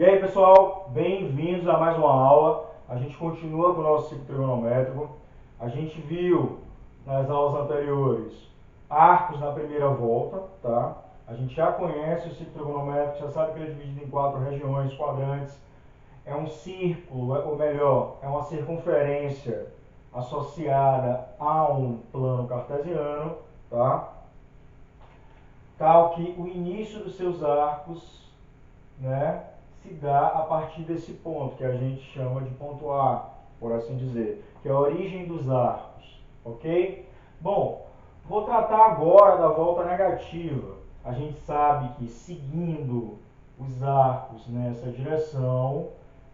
E aí pessoal, bem-vindos a mais uma aula. A gente continua com o nosso ciclo trigonométrico. A gente viu nas aulas anteriores arcos na primeira volta, tá? A gente já conhece o ciclo trigonométrico, já sabe que ele é dividido em 4 regiões, quadrantes. É um círculo, ou melhor, é uma circunferência associada a um plano cartesiano, tá? Tal que o início dos seus arcos, né, se dá a partir desse ponto, que a gente chama de ponto A, por assim dizer, que é a origem dos arcos, ok? Bom, vou tratar agora da volta negativa. A gente sabe que seguindo os arcos nessa direção,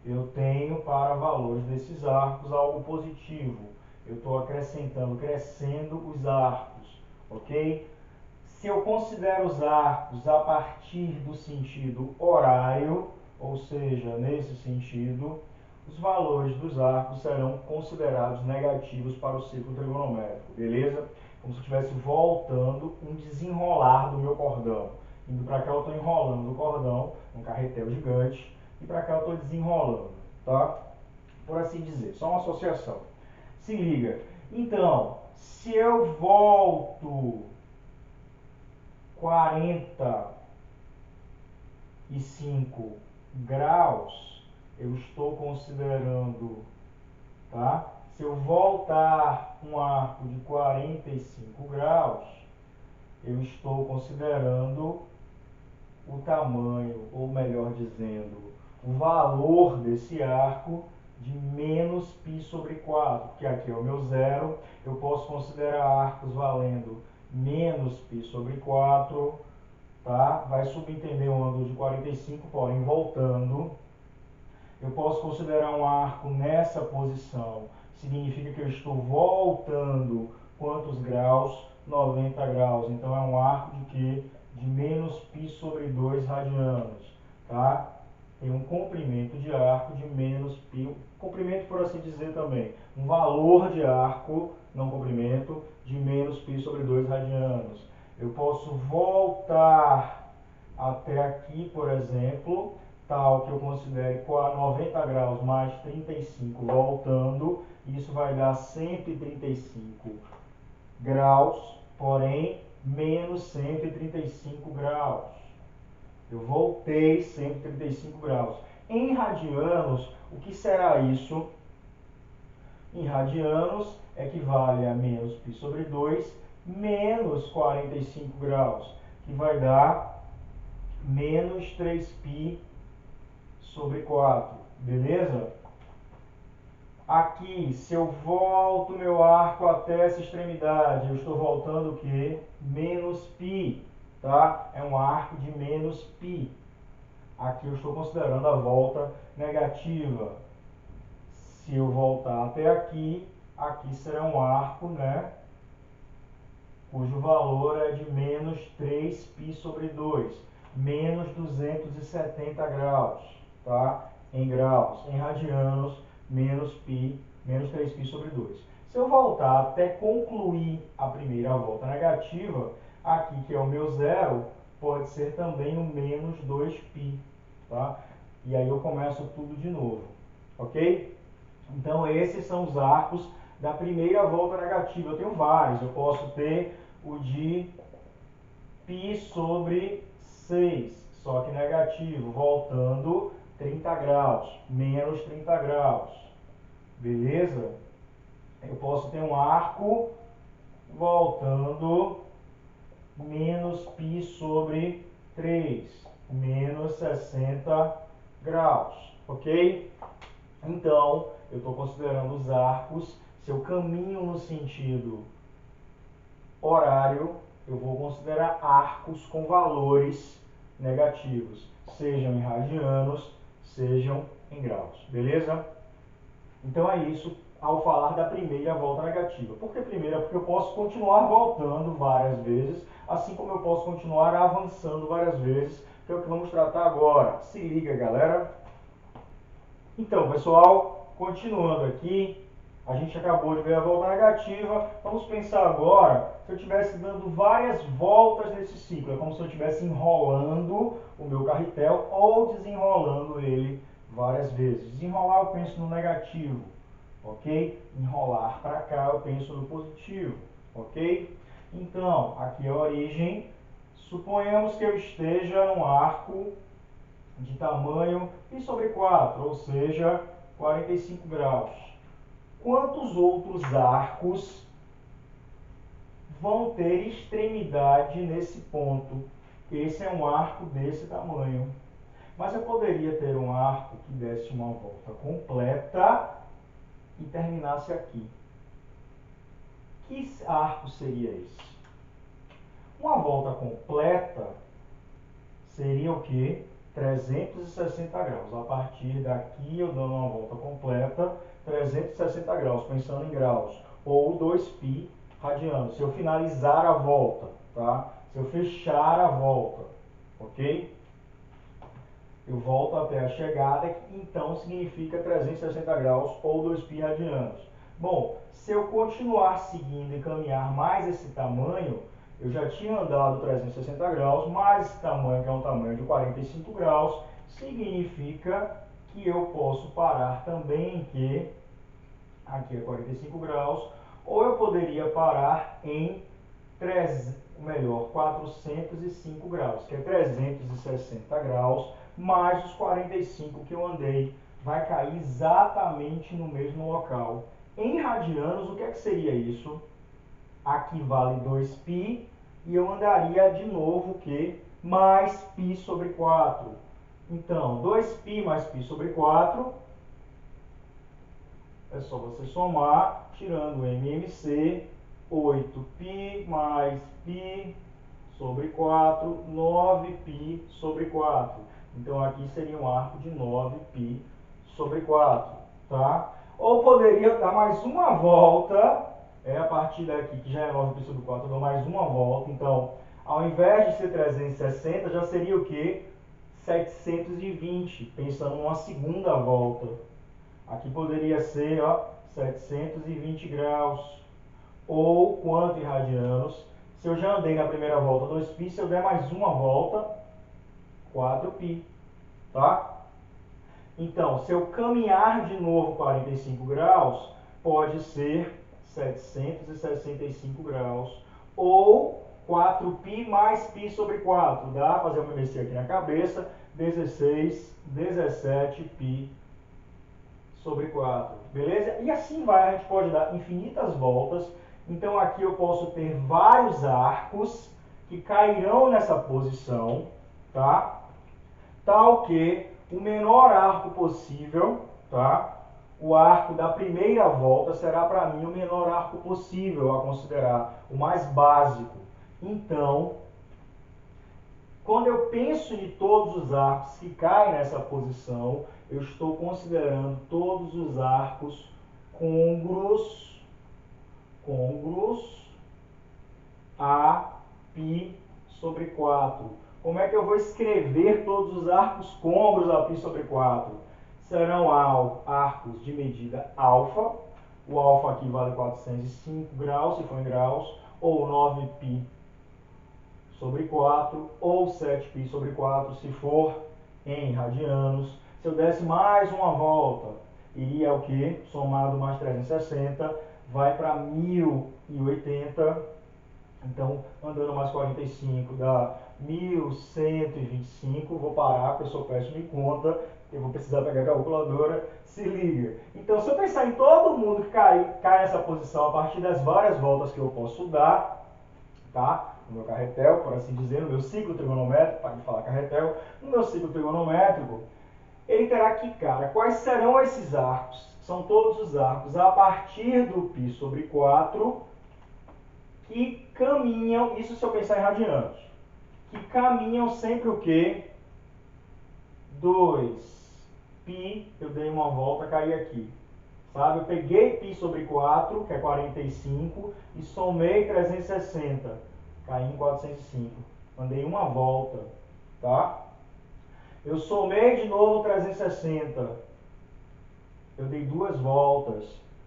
eu tenho para valores desses arcos algo positivo. Eu estou acrescentando, crescendo os arcos, ok? Se eu considero os arcos a partir do sentido horário, ou seja, nesse sentido, os valores dos arcos serão considerados negativos para o ciclo trigonométrico, beleza? Como se eu estivesse voltando um desenrolar do meu cordão. Indo para cá eu estou enrolando o cordão, um carretel gigante, e para cá eu estou desenrolando, tá? Por assim dizer, só uma associação. Se liga. Então, se eu volto 45 graus, eu estou considerando, tá? Se eu voltar um arco de 45 graus, eu estou considerando o tamanho, ou melhor dizendo, o valor desse arco de menos π sobre 4, que aqui é o meu zero. Eu posso considerar arcos valendo menos π sobre 4, tá? Vai subentender um ângulo de 45, porém voltando. Eu posso considerar um arco nessa posição, significa que eu estou voltando quantos graus? 90 graus. Então é um arco de quê? De menos π sobre 2 radianos, tá? Tem um comprimento de arco de menos π, comprimento por assim dizer também, um valor de arco, não comprimento, de menos π sobre 2 radianos. Eu posso voltar até aqui, por exemplo, tal que eu considere 90 graus mais 35 voltando, isso vai dar 135 graus, porém menos 135 graus. Eu voltei 135 graus. Em radianos, o que será isso? Em radianos, equivale a menos π sobre 2 menos 45 graus, que vai dar menos 3π sobre 4, beleza? Aqui, se eu volto meu arco até essa extremidade, eu estou voltando o quê? Menos π, tá? É um arco de menos π. Aqui eu estou considerando a volta negativa. Se eu voltar até aqui, aqui será um arco, né? Cujo valor é de menos 3π sobre 2, menos 270 graus, tá? Em graus, em radianos, menos π, menos 3π sobre 2. Se eu voltar até concluir a primeira volta negativa, aqui que é o meu zero, pode ser também o menos 2π, tá? E aí eu começo tudo de novo, ok? Então esses são os arcos da primeira volta negativa. Eu tenho vários, eu posso ter o de π sobre 6, só que negativo, voltando 30 graus, menos 30 graus, beleza? Eu posso ter um arco voltando menos π sobre 3, menos 60 graus, ok? Então, eu estou considerando os arcos. Se eu caminho no sentido horário, eu vou considerar arcos com valores negativos, sejam em radianos, sejam em graus, beleza? Então é isso ao falar da primeira volta negativa. Por que primeira? Porque eu posso continuar voltando várias vezes, assim como eu posso continuar avançando várias vezes, que é o que vamos tratar agora. Se liga, galera! Então, pessoal, continuando aqui, A gente acabou de ver a volta negativa. Vamos pensar agora se eu estivesse dando várias voltas nesse ciclo. É como se eu estivesse enrolando o meu carretel ou desenrolando ele várias vezes. Desenrolar eu penso no negativo, ok? Enrolar para cá eu penso no positivo, ok? Então, aqui é a origem. Suponhamos que eu esteja num arco de tamanho π sobre 4, ou seja, 45 graus. Quantos outros arcos vão ter extremidade nesse ponto? Esse é um arco desse tamanho. Mas eu poderia ter um arco que desse uma volta completa e terminasse aqui. Que arco seria esse? Uma volta completa seria o quê? 360 graus. A partir daqui eu dando uma volta completa, 360 graus, pensando em graus. Ou 2π radianos. Se eu finalizar a volta, tá? Se eu fechar a volta, ok? Eu volto até a chegada, então significa 360 graus ou 2π radianos. Bom, se eu continuar seguindo e caminhar mais esse tamanho, eu já tinha andado 360 graus, mais esse tamanho, que é um tamanho de 45 graus, significa que eu posso parar também que aqui é 45 graus, ou eu poderia parar em 405 graus, que é 360 graus, mais os 45 que eu andei, vai cair exatamente no mesmo local. Em radianos, o que é que seria isso? Aqui vale 2π, e eu andaria de novo o quê? Mais π sobre 4. Então, 2π mais π sobre 4, é só você somar, tirando o MMC, 8π mais π sobre 4, 9π sobre 4. Então, aqui seria um arco de 9π sobre 4, tá? Ou poderia dar mais uma volta, a partir daqui, que já é 9π sobre 4, eu dou mais uma volta. Então, ao invés de ser 360, já seria o quê? 720, pensando numa segunda volta. Aqui poderia ser, ó, 720 graus. Ou quanto em radianos? Se eu já andei na primeira volta 2π, se eu der mais uma volta, 4π, tá? Então, se eu caminhar de novo 45 graus, pode ser 765 graus, ou 4π mais π sobre 4, dá? Fazer uma MMC aqui na cabeça, 16, 17π sobre 4, beleza? E assim vai, a gente pode dar infinitas voltas. Então aqui eu posso ter vários arcos que cairão nessa posição, tá? Tal que o menor arco possível, tá? O arco da primeira volta será para mim o menor arco possível a considerar, o mais básico. Então, quando eu penso em todos os arcos que caem nessa posição, eu estou considerando todos os arcos côngruos a π sobre 4. Como é que eu vou escrever todos os arcos côngruos a π sobre 4? Serão arcos de medida alfa. O alfa aqui vale 405 graus, se for em graus, ou 9π sobre 4, ou 7π sobre 4, se for em radianos. Se eu desse mais uma volta, iria o quê? Somado mais 360, vai para 1080. Então, andando mais 45 dá 1125. Vou parar, porque eu sou péssimo em conta. Eu vou precisar pegar a calculadora. Se liga. Então, se eu pensar em todo mundo que cai nessa posição a partir das várias voltas que eu posso dar, tá? No meu carretel, por assim dizer, no meu ciclo trigonométrico, para de falar carretel, no meu ciclo trigonométrico, ele terá que, cara, quais serão esses arcos? São todos os arcos a partir do π sobre 4 que caminham, isso se eu pensar em radianos, que caminham sempre o quê? 2π, eu dei uma volta, caí aqui. Sabe? Eu peguei π sobre 4, que é 45, e somei 360, caí em 405. Mandei uma volta, tá? Eu somei de novo 360, eu dei duas voltas,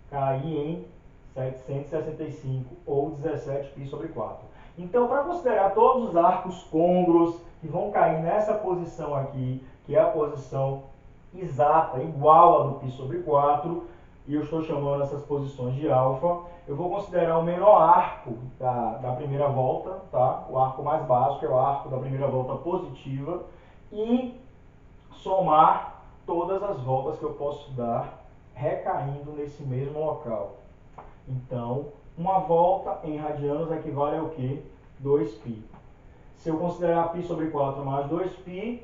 cair em 765 ou 17π sobre 4. Então, para considerar todos os arcos côngruos que vão cair nessa posição aqui, que é a posição exata, igual a do π sobre 4, e eu estou chamando essas posições de alfa, eu vou considerar o menor arco da primeira volta, tá? O arco mais básico é o arco da primeira volta positiva, e somar todas as voltas que eu posso dar recaindo nesse mesmo local. Então, uma volta em radianos equivale ao quê? 2π. Se eu considerar π sobre 4 mais 2π,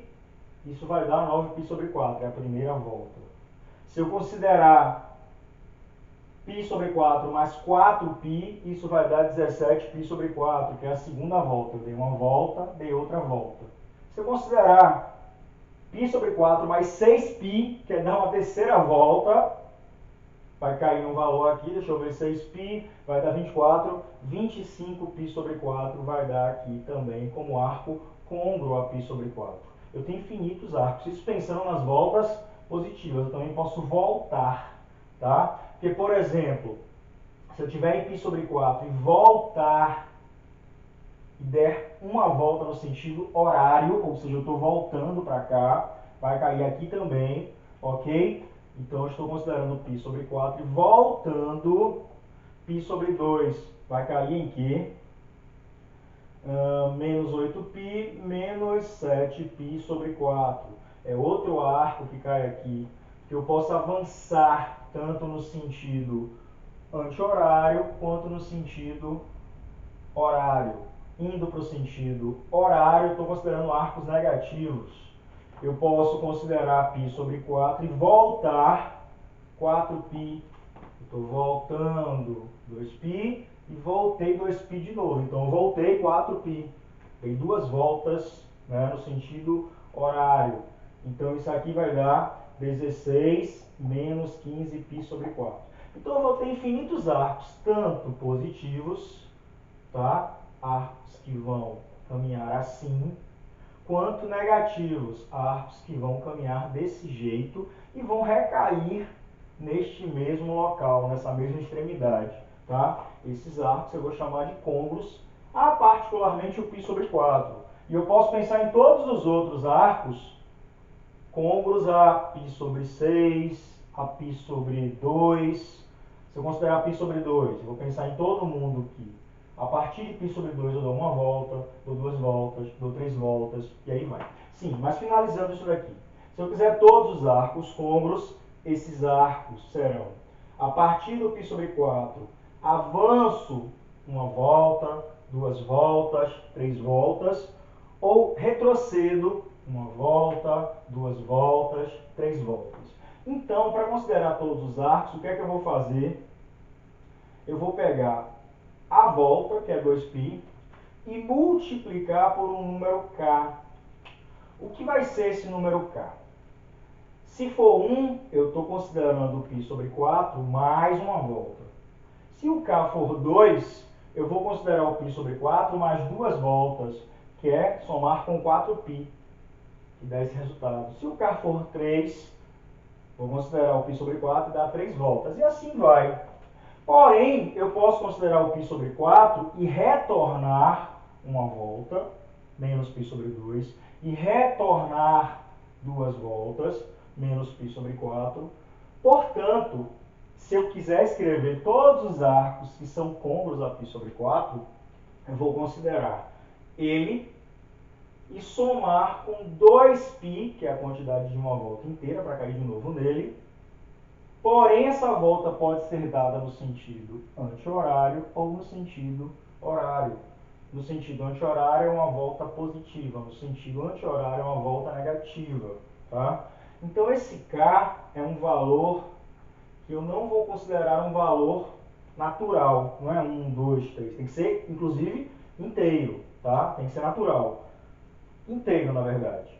isso vai dar 9π sobre 4, é a primeira volta. Se eu considerar π sobre 4 mais 4π, isso vai dar 17π sobre 4, que é a segunda volta. Eu dei uma volta, dei outra volta. Se eu considerar π sobre 4 mais 6π, que é dar uma terceira volta, vai cair um valor aqui, deixa eu ver, 6π, vai dar 24, 25π sobre 4 vai dar aqui também como arco côngruo a π sobre 4. Eu tenho infinitos arcos, isso pensando nas voltas positivas, eu também posso voltar, tá? Porque, por exemplo, se eu tiver em π sobre 4 e voltar e der uma volta no sentido horário, ou seja, eu estou voltando para cá, vai cair aqui também, ok? Então, eu estou considerando π sobre 4 e voltando, π sobre 2 vai cair em quê? Menos 8π, menos 7π sobre 4. É outro arco que cai aqui, que eu posso avançar tanto no sentido anti-horário quanto no sentido horário. Indo para o sentido horário, estou considerando arcos negativos. Eu posso considerar π sobre 4 e voltar 4π. Estou voltando 2π e voltei 2π de novo. Então, eu voltei 4π. Dei duas voltas, né, no sentido horário. Então, isso aqui vai dar 16 menos 15π sobre 4. Então, eu vou ter infinitos arcos, tanto positivos, tá? Arcos que vão caminhar assim, quanto negativos, arcos que vão caminhar desse jeito e vão recair neste mesmo local, nessa mesma extremidade, tá? Esses arcos eu vou chamar de côngruos, particularmente o π sobre 4. E eu posso pensar em todos os outros arcos, côngruos a π sobre 6, a π sobre 2. Se eu considerar π sobre 2, eu vou pensar em todo mundo aqui. A partir de π sobre 2 eu dou uma volta, dou duas voltas, dou três voltas, e aí vai. Sim, mas finalizando isso daqui. Se eu quiser todos os arcos côngruos, esses arcos serão, a partir do π sobre 4, avanço uma volta, duas voltas, três voltas, ou retrocedo uma volta, duas voltas, três voltas. Então, para considerar todos os arcos, o que é que eu vou fazer? Eu vou pegar a volta, que é 2π, e multiplicar por um número k. O que vai ser esse número k? Se for 1, eu estou considerando π sobre 4 mais uma volta. Se o k for 2, eu vou considerar o π sobre 4 mais duas voltas, que é somar com 4π, que dá esse resultado. Se o k for 3, vou considerar o π sobre 4 e dar 3 voltas. E assim vai. Porém, eu posso considerar o π sobre 4 e retornar uma volta, menos π sobre 2, e retornar duas voltas, menos π sobre 4. Portanto, se eu quiser escrever todos os arcos que são côngruos a π sobre 4, eu vou considerar ele e somar com 2π, que é a quantidade de uma volta inteira, para cair de novo nele. Porém, essa volta pode ser dada no sentido anti-horário ou no sentido horário. No sentido anti-horário é uma volta positiva, no sentido anti-horário é uma volta negativa, tá? Então, esse k é um valor que eu não vou considerar um valor natural, não é 1, 2, 3. Tem que ser, inclusive, inteiro, tá? Tem que ser natural. Inteiro, na verdade.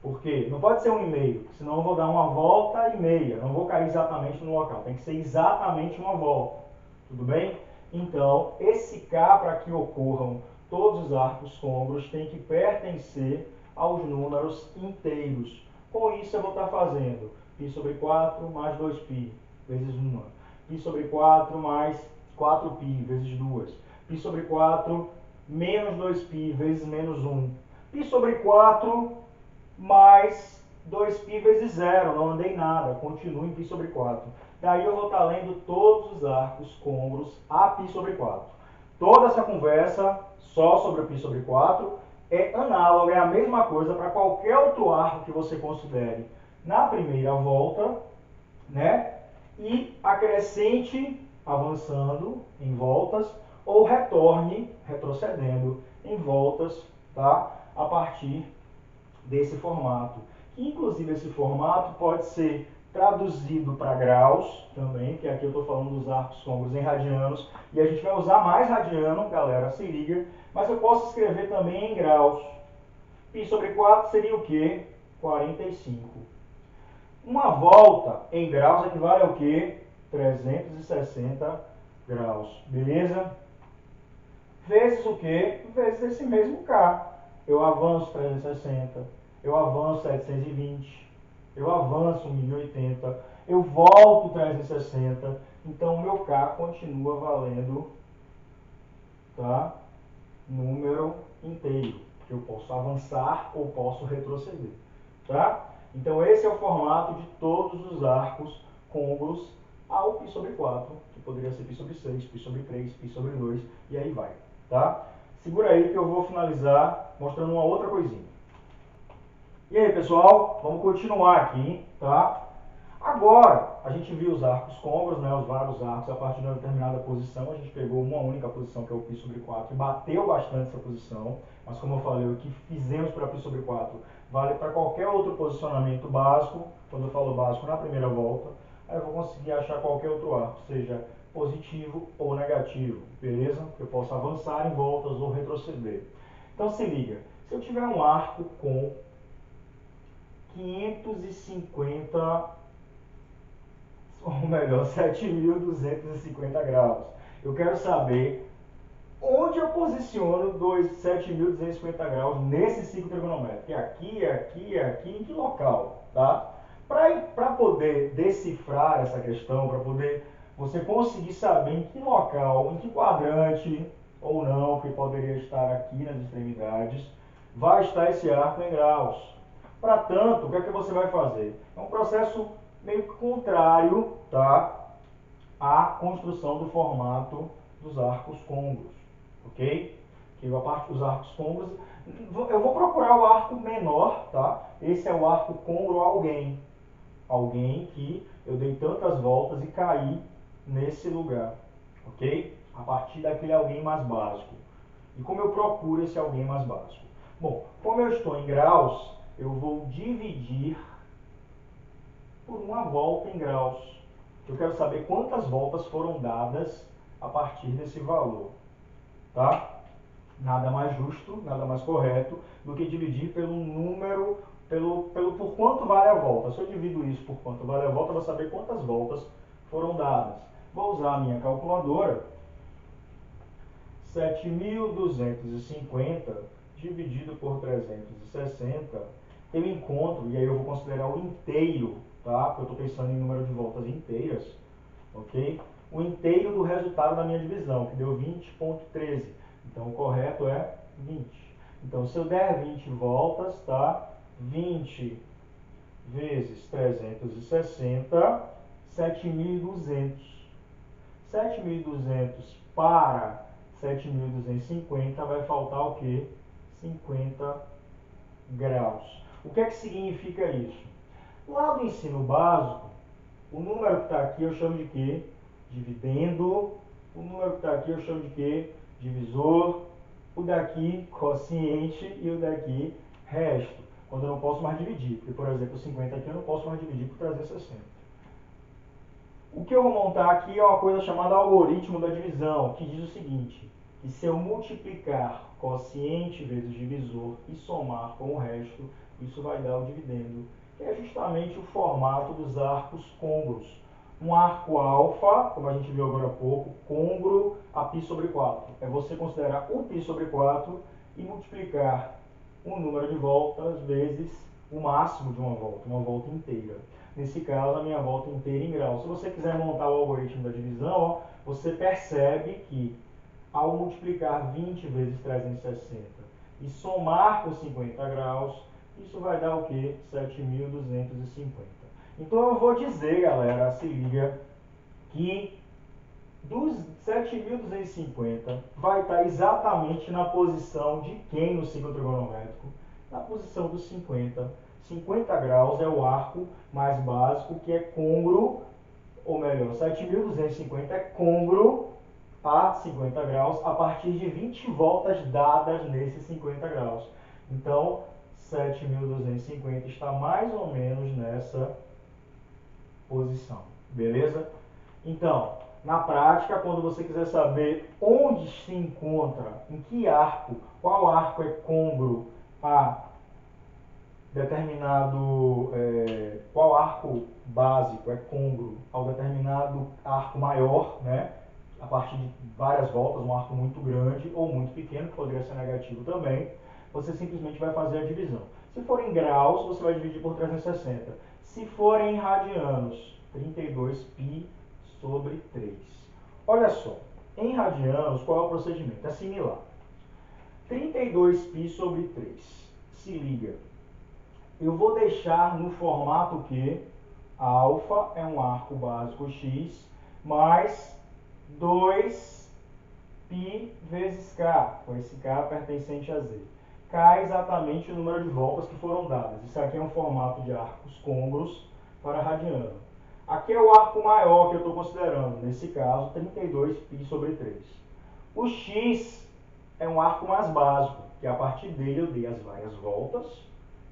Porque não pode ser 1,5, senão eu vou dar uma volta e meia. Não vou cair exatamente no local. Tem que ser exatamente uma volta. Tudo bem? Então, esse k, para que ocorram todos os arcos côngruos, tem que pertencer aos números inteiros. Com isso, eu vou estar fazendo π sobre 4 mais 2π vezes 1. π sobre 4 mais 4π vezes 2. Π sobre 4 menos 2π vezes menos 1. Π sobre 4 mais 2π vezes 0. Não andei nada, continuo em π sobre 4. Daí eu vou estar lendo todos os arcos côngruos a π sobre 4. Toda essa conversa só sobre o π sobre 4 é análoga, é a mesma coisa para qualquer outro arco que você considere na primeira volta, né? E acrescente avançando em voltas ou retorne retrocedendo em voltas, tá? A partir desse formato. Que inclusive esse formato pode ser traduzido para graus também, que aqui eu estou falando dos arcos côngruos em radianos, e a gente vai usar mais radiano, galera, se liga, mas eu posso escrever também em graus. Π sobre 4 seria o quê? 45. Uma volta em graus equivale ao quê? 360 graus, beleza? Vezes o quê? Vezes esse mesmo K. Eu avanço 360, eu avanço 720, eu avanço 1080, eu volto 360, então o meu K continua valendo, tá? Número inteiro, que eu posso avançar ou posso retroceder, tá? Então esse é o formato de todos os arcos côngruos ao π sobre 4, que poderia ser π sobre 6, π sobre 3, π sobre 2, e aí vai, tá? Segura aí que eu vou finalizar mostrando uma outra coisinha. E aí, pessoal, vamos continuar aqui, tá? Agora, a gente viu os arcos côngruos, né, os vários arcos, a partir de uma determinada posição, a gente pegou uma única posição, que é o π sobre 4, e bateu bastante essa posição, mas como eu falei, o que fizemos para π sobre 4 vale para qualquer outro posicionamento básico, quando eu falo básico na primeira volta, aí eu vou conseguir achar qualquer outro arco, seja positivo ou negativo, beleza? Eu posso avançar em voltas ou retroceder. Então se liga, se eu tiver um arco com 550, ou melhor, 7.250 graus. Eu quero saber onde eu posiciono 7.250 graus nesse ciclo trigonométrico. Aqui, em que local, tá? Para poder decifrar essa questão, para poder você conseguir saber em que local, em que quadrante ou não, que poderia estar aqui nas extremidades, vai estar esse arco em graus. Para tanto, o que é que você vai fazer? É um processo meio que contrário, tá, à construção do formato dos arcos côngruos, ok? Que a parte dos arcos côngruos, eu vou procurar o arco menor, tá? Esse é o arco côngruo a alguém. Alguém que eu dei tantas voltas e caí nesse lugar, ok? A partir daquele alguém mais básico. E como eu procuro esse alguém mais básico? Bom, como eu estou em graus, eu vou dividir por uma volta em graus. Eu quero saber quantas voltas foram dadas a partir desse valor, tá? Nada mais justo, nada mais correto do que dividir pelo número, por quanto vale a volta. Se eu divido isso por quanto vale a volta, eu vou saber quantas voltas foram dadas. Vou usar a minha calculadora. 7.250 dividido por 360, eu encontro, e aí eu vou considerar o inteiro, tá? Porque eu estou pensando em número de voltas inteiras, ok? O inteiro do resultado da minha divisão, que deu 20,13. Então o correto é 20. Então se eu der 20 voltas, tá? 20 vezes 360, 7.200. 7.200 para 7.250 vai faltar o quê? 50 graus. O que é que significa isso? Lá do ensino básico, o número que está aqui eu chamo de quê? Dividendo. O número que está aqui eu chamo de quê? Divisor. O daqui, quociente, e o daqui, resto. Quando eu não posso mais dividir. Porque, por exemplo, 50 aqui eu não posso mais dividir por 360. O que eu vou montar aqui é uma coisa chamada algoritmo da divisão, que diz o seguinte, que se eu multiplicar quociente vezes divisor e somar com o resto, isso vai dar o dividendo, que é justamente o formato dos arcos côngruos. Um arco alfa, como a gente viu agora há pouco, côngruo a π sobre 4. É você considerar o π sobre 4 e multiplicar o número de voltas vezes o máximo de uma volta inteira. Nesse caso, a minha volta inteira em graus. Se você quiser montar o algoritmo da divisão, ó, você percebe que ao multiplicar 20 vezes 360 e somar com 50 graus, isso vai dar o quê? 7.250. Então eu vou dizer, galera, se liga, que dos 7.250 vai estar exatamente na posição de quem no ciclo trigonométrico? Na posição dos 50. 50 graus é o arco mais básico que é côngruo, ou melhor, 7.250 é côngruo a 50 graus a partir de 20 voltas dadas nesses 50 graus. Então, 7.250 está mais ou menos nessa posição, beleza? Então, na prática, quando você quiser saber onde se encontra, em que arco, qual arco é côngruo a determinado, qual arco básico é côngruo ao determinado arco maior, né? A partir de várias voltas, um arco muito grande ou muito pequeno, que poderia ser negativo também, você simplesmente vai fazer a divisão. Se for em graus, você vai dividir por 360. Se for em radianos, 32π sobre 3. Olha só, em radianos, qual é o procedimento? É similar. 32π sobre 3. Se liga. Eu vou deixar no formato que alfa é um arco básico x mais 2π vezes k, com esse k pertencente a z. K é exatamente o número de voltas que foram dadas. Isso aqui é um formato de arcos côngruos para radiano. Aqui é o arco maior que eu estou considerando, nesse caso, 32π sobre 3. O x é um arco mais básico, que a partir dele eu dei as várias voltas,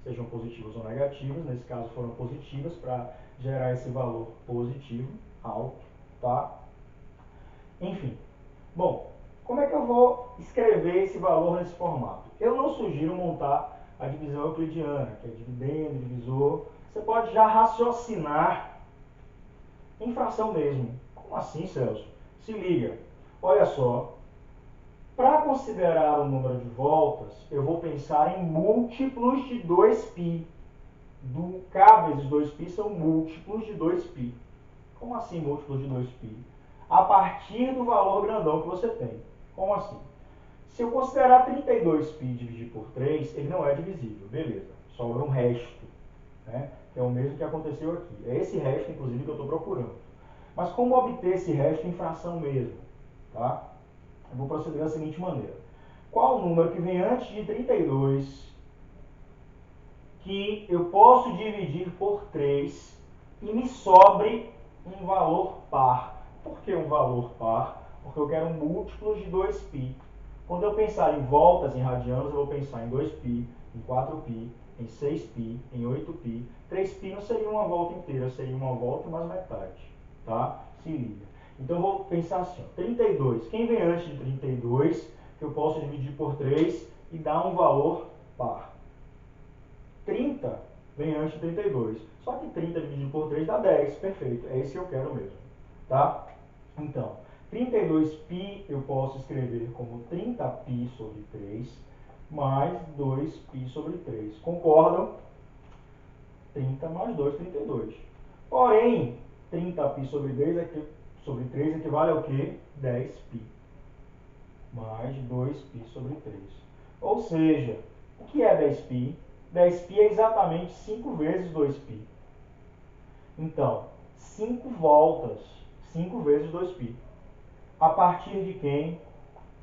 sejam positivas ou negativas, nesse caso foram positivas, para gerar esse valor positivo, alto, tá? Enfim, bom, como é que eu vou escrever esse valor nesse formato? Eu não sugiro montar a divisão euclidiana, que é dividendo, divisor. Você pode já raciocinar em fração mesmo. Como assim, Celso? Se liga, olha só. Para considerar o número de voltas, eu vou pensar em múltiplos de 2π. Do k vezes 2π são múltiplos de 2π. Como assim múltiplos de 2π? A partir do valor grandão que você tem. Como assim? Se eu considerar 32π dividir por 3, ele não é divisível. Beleza, sobra um resto, né? Que é o mesmo que aconteceu aqui. É esse resto, inclusive, que eu estou procurando. Mas como obter esse resto em fração mesmo? Tá? Eu vou proceder da seguinte maneira. Qual o número que vem antes de 32 que eu posso dividir por 3 e me sobre um valor par? Por que um valor par? Porque eu quero um múltiplo de 2π. Quando eu pensar em voltas em radianos, eu vou pensar em 2π, em 4π, em 6π, em 8π. 3π não seria uma volta inteira, seria uma volta mais metade. Tá? Se liga. Então eu vou pensar assim, ó, 32. Quem vem antes de 32, que eu posso dividir por 3 e dar um valor par? 30 vem antes de 32. Só que 30 dividido por 3 dá 10. Perfeito. É esse que eu quero mesmo. Tá? Então, 32π eu posso escrever como 30π sobre 3 mais 2π sobre 3. Concordam? 30 mais 2, 32. Porém, 30π sobre 3 equivale ao quê? 10π. Mais 2π sobre 3. Ou seja, o que é 10π? 10π é exatamente 5 vezes 2π. Então, 5 voltas, 5 vezes 2π. A partir de quem?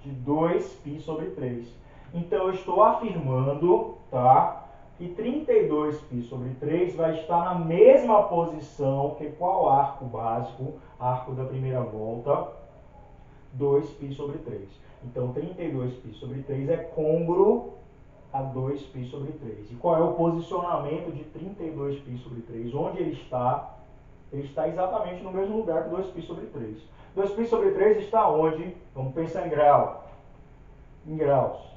De 2π sobre 3. Então, eu estou afirmando, tá, que 32π sobre 3 vai estar na mesma posição que qual arco básico? Arco da primeira volta, 2π sobre 3. Então, 32π sobre 3 é côngruo a 2π sobre 3. E qual é o posicionamento de 32π sobre 3? Onde ele está? Ele está exatamente no mesmo lugar que 2π sobre 3. 2π sobre 3 está onde? Vamos pensar em grau. Em graus.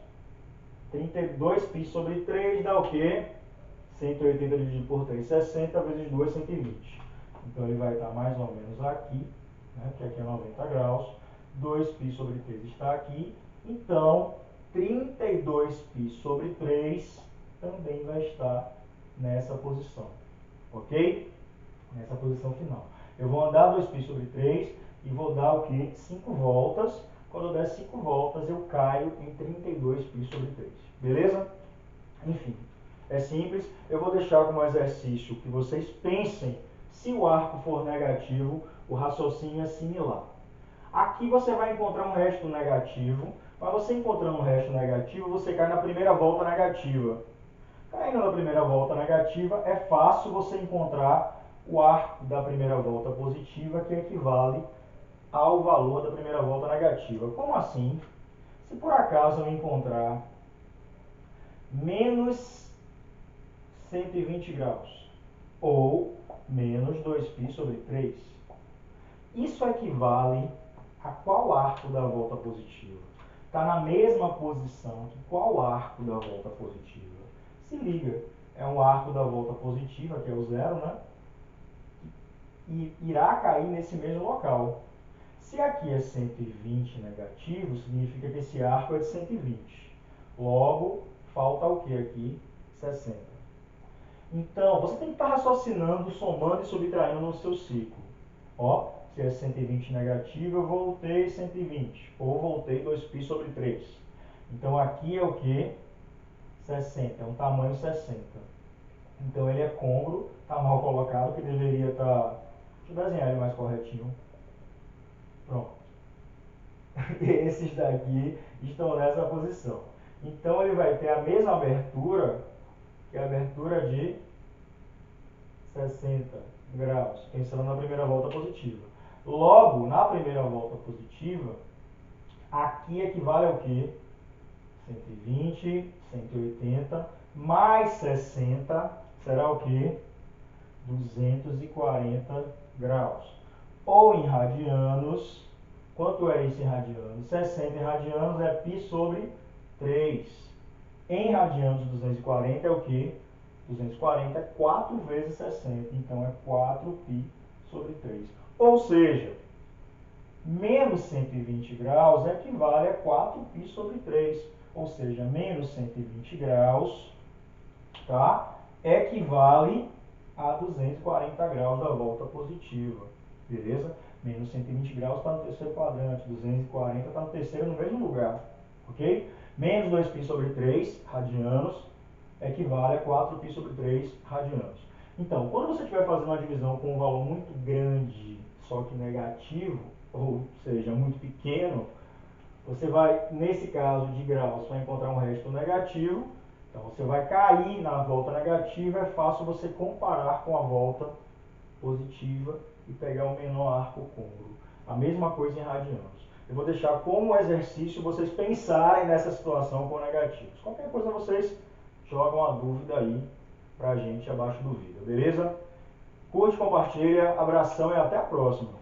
32π sobre 3 dá o quê? 180 dividido por 3, 60 vezes 2, 120. Então ele vai estar mais ou menos aqui, né, que aqui é 90 graus. 2π sobre 3 está aqui. Então, 32π sobre 3 também vai estar nessa posição. Ok? nessa posição final. Eu vou andar 2π sobre 3 e vou dar o quê? 5 voltas. Quando eu der 5 voltas, eu caio em 32π sobre 3. Beleza? Enfim, é simples. Eu vou deixar como exercício que vocês pensem, se o arco for negativo, o raciocínio é similar. Aqui você vai encontrar um resto negativo. Para você encontrando um resto negativo, você cai na primeira volta negativa. Caindo na primeira volta negativa, é fácil você encontrar o arco da primeira volta positiva, que equivale ao valor da primeira volta negativa. Como assim? Se por acaso eu encontrar menos 120 graus ou menos 2π sobre 3, isso equivale a qual arco da volta positiva? Está na mesma posição que qual arco da volta positiva? Se liga, é um arco da volta positiva, que é o zero, né? E irá cair nesse mesmo local. Se aqui é 120 negativo, significa que esse arco é de 120. Logo, falta o que aqui? 60. Então, você tem que estar raciocinando, somando e subtraindo no seu ciclo. Ó, se é 120 negativo, eu voltei 120. Ou voltei 2π sobre 3. Então, aqui é o que? 60. É um tamanho 60. Então, ele é côngruo. Está mal colocado, que deveria estar... Deixa eu desenhar ele mais corretinho. Pronto. Esses daqui estão nessa posição. Então, ele vai ter a mesma abertura, que é a abertura de 60 graus, pensando na primeira volta positiva. Logo, na primeira volta positiva, aqui equivale ao quê? 120, 180, mais 60, será o quê? 240 graus. Ou em radianos, quanto é isso em radianos? 60 em radianos é π sobre 3. Em radianos, 240 é o quê? 240 é 4 vezes 60, então é 4π sobre 3. Ou seja, menos 120 graus equivale a 4π sobre 3. Ou seja, menos 120 graus, tá? Equivale a 240 graus da volta positiva. Beleza? Menos 120 graus está no terceiro quadrante, 240 está no terceiro, no mesmo lugar. Ok? Menos 2π sobre 3 radianos equivale a 4π sobre 3 radianos. Então, quando você estiver fazendo uma divisão com um valor muito grande, só que negativo, ou seja, muito pequeno, você vai, nesse caso de graus, vai encontrar um resto negativo. Então, você vai cair na volta negativa, é fácil você comparar com a volta positiva e pegar o menor arco côngruo. A mesma coisa em radianos. Eu vou deixar como exercício vocês pensarem nessa situação com negativos. Qualquer coisa vocês jogam a dúvida aí pra gente abaixo do vídeo, beleza? Curte, compartilha, abração e até a próxima.